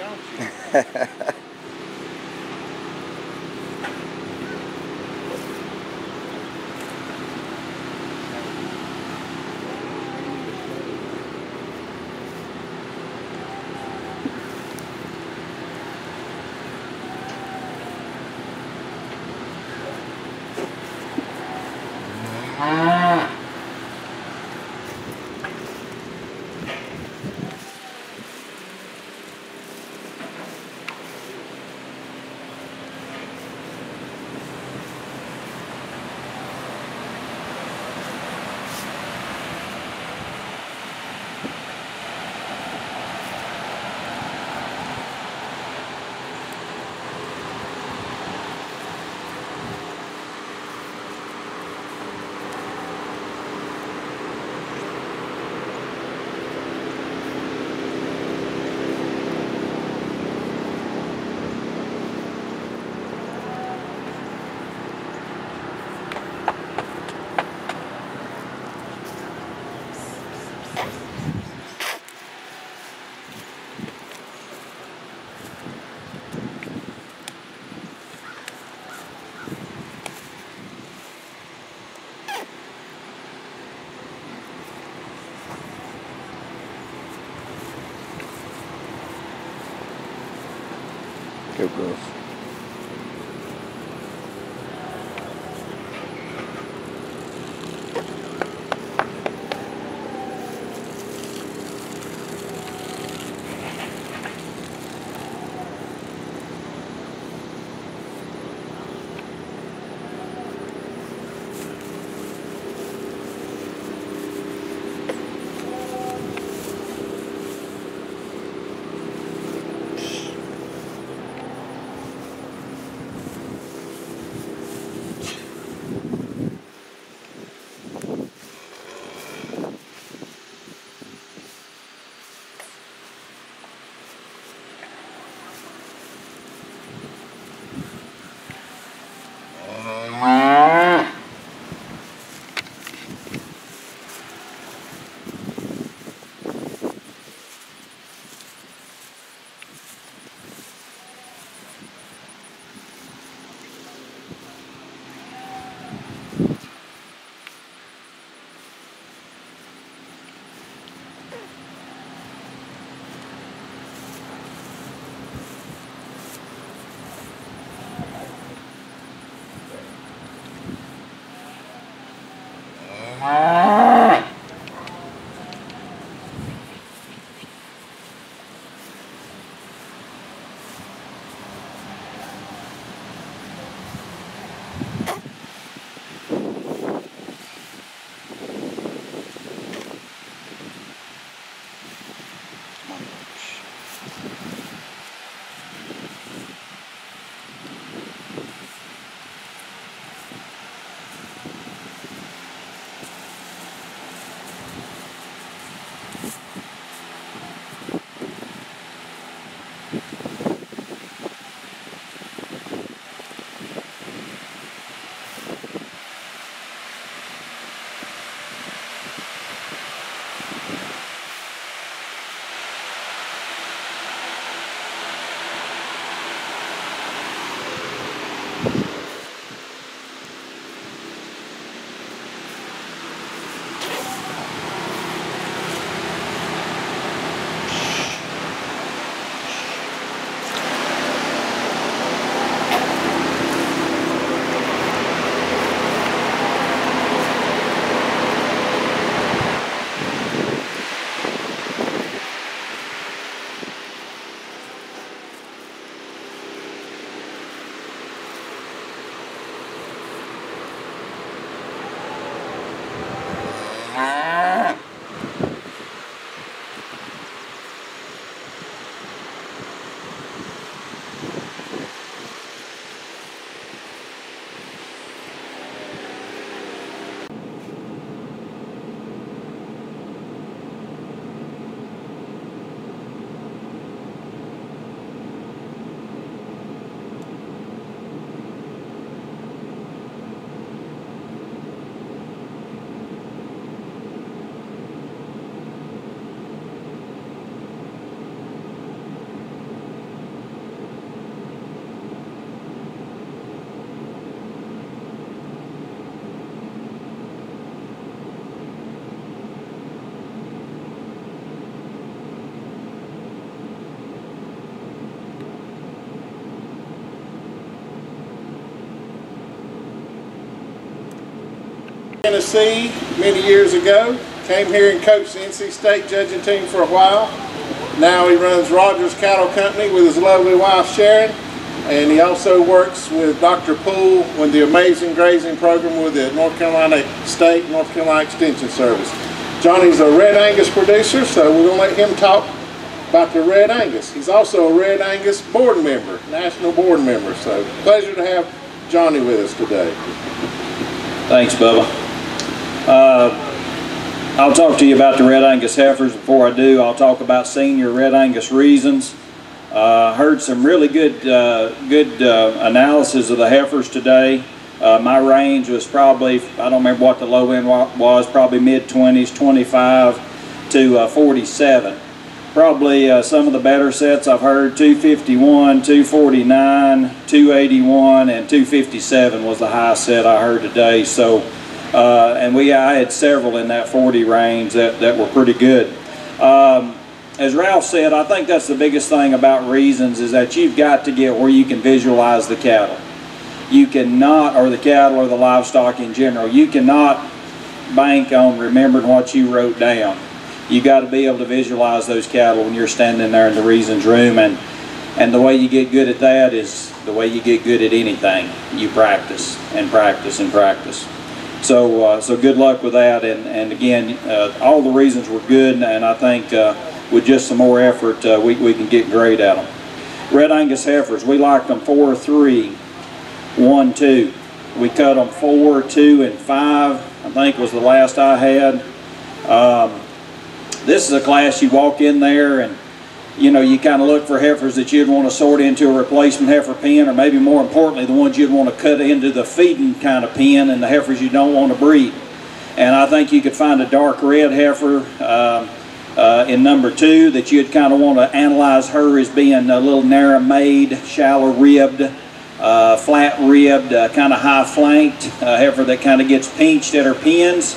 don't you? Go girls. Tennessee many years ago. Came here and coached the NC State judging team for a while. Now he runs Rogers Cattle Company with his lovely wife Sharon, and he also works with Dr. Poole with the Amazing Grazing Program with the North Carolina State North Carolina Extension Service. Johnny's a Red Angus producer, so we're going to let him talk about the Red Angus. He's also a Red Angus board member, national board member, so pleasure to have Johnny with us today. Thanks, Bubba. I'll talk to you about the Red Angus Heifers. Before I do, I'll talk about senior Red Angus reasons. Heard some really good analysis of the heifers today. My range was probably, I don't remember what the low end was, probably mid-20s, 25 to 47. Probably some of the better sets I've heard, 251, 249, 281, and 257 was the highest set I heard today. So, and I had several in that 40 range that were pretty good. As Ralph said, I think that's the biggest thing about reasons is that you've got to get where you can visualize the cattle. You cannot, or the cattle or the livestock in general, you cannot bank on remembering what you wrote down. You got to be able to visualize those cattle when you're standing there in the reasons room, and the way you get good at that is the way you get good at anything. You practice and practice and practice. So good luck with that, and again, all the reasons were good, and I think with just some more effort we can get great at them. Red Angus Heifers, we liked them 4, 3, 1, 2. We cut them 4, 2, and 5, I think was the last I had. This is a class you walk in there and you kind of look for heifers that you'd want to sort into a replacement heifer pen, or maybe more importantly the ones you'd want to cut into the feeding kind of pen, and the heifers you don't want to breed. And I think you could find a dark red heifer in number 2 that you'd kind of want to analyze her as being a little narrow made, shallow ribbed, flat ribbed, kind of high flanked heifer that kind of gets pinched at her pins.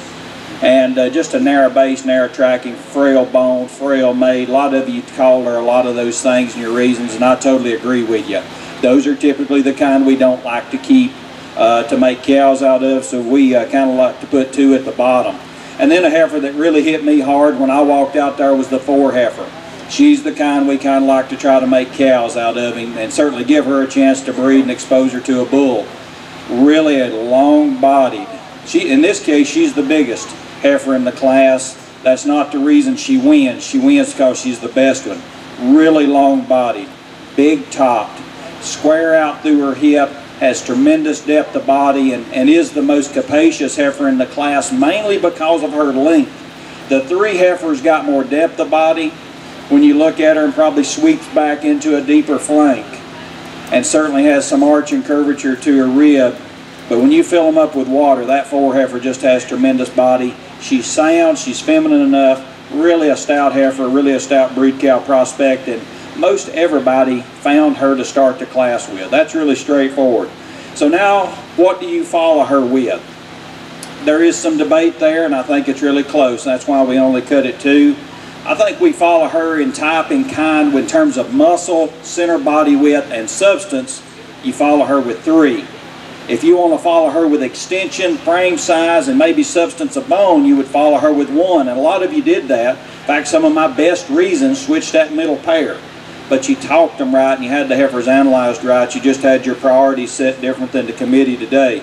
And just a narrow base, narrow tracking, frail bone, frail made. A lot of you call her a lot of those things in your reasons, and I totally agree with you. Those are typically the kind we don't like to keep to make cows out of, so we kind of like to put 2 at the bottom. And then a heifer that really hit me hard when I walked out there was the 4 heifer. She's the kind we kind of like to try to make cows out of, and certainly give her a chance to breed and expose her to a bull. Really a long-bodied. In this case, she's the biggest heifer in the class. That's not the reason she wins. She wins because she's the best one. Really long-bodied, big-topped, square out through her hip, has tremendous depth of body, and is the most capacious heifer in the class, mainly because of her length. The 3 heifers got more depth of body when you look at her, and probably sweeps back into a deeper flank, and certainly has some arch and curvature to her rib. But when you fill them up with water, that 4 heifer just has tremendous body. She's sound, she's feminine enough, really a stout heifer, really a stout breed cow prospect, and most everybody found her to start the class with. That's really straightforward. So now, what do you follow her with? There is some debate there, and I think it's really close. That's why we only cut it 2. I think we follow her in type and kind in terms of muscle, center body width, and substance. You follow her with 3. If you want to follow her with extension, frame size, and maybe substance of bone, you would follow her with 1. And a lot of you did that. In fact, some of my best reasons switched that middle pair. But you talked them right and you had the heifers analyzed right. You just had your priorities set different than the committee today.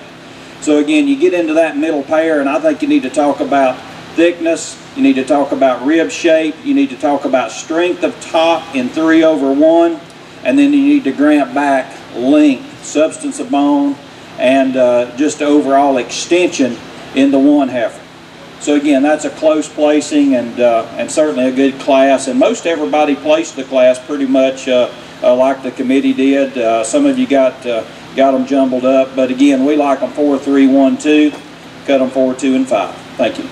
So again, you get into that middle pair, and I think you need to talk about thickness. You need to talk about rib shape. You need to talk about strength of top in 3/1. And then you need to grant back length, substance of bone, and just overall extension in the 1 heifer. So again, that's a close placing, and certainly a good class. And most everybody placed the class pretty much like the committee did. Some of you got them jumbled up, but again, we like them 4, 3, 1, 2. Cut them 4, 2, and 5. Thank you.